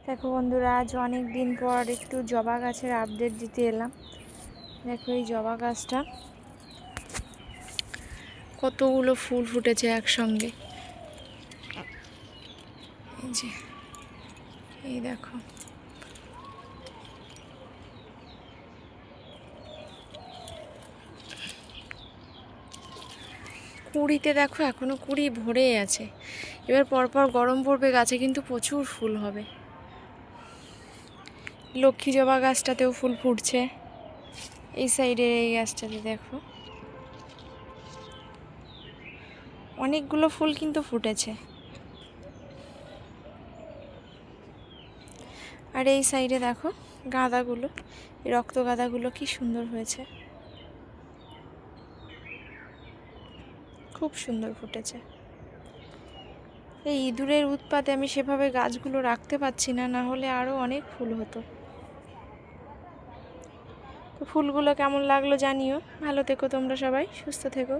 দেখো বন্ধুরা, আজ অনেক দিন পর একটু জবা গাছের আপডেট দিতে এলাম। দেখো এই জবা গাছটা কতগুলো ফুল ফুটেছে একসঙ্গে। এই যে এই দেখো, কুড়িতে দেখো এখনো কুড়ি ভরে আছে। এবার পরপর গরম পড়বে, গাছে কিন্তু প্রচুর ফুল হবে। লক্ষ্মী জবা গাছটাতেও ফুল ফুটছে। এই সাইডের এই গাছটাতে দেখো অনেকগুলো ফুল কিন্তু ফুটেছে। আর এই সাইডে দেখো গাঁদাগুলো, এই রক্ত গাঁদাগুলো কি সুন্দর হয়েছে, খুব সুন্দর ফুটেছে। এই ইঁদুরের উৎপাতে আমি সেভাবে গাছগুলো রাখতে পারছি না, না হলে আরও অনেক ফুল হতো। তো ফুলগুলো কেমন লাগলো জানিও। ভালো থেকো তোমরা সবাই, সুস্থ থেকো।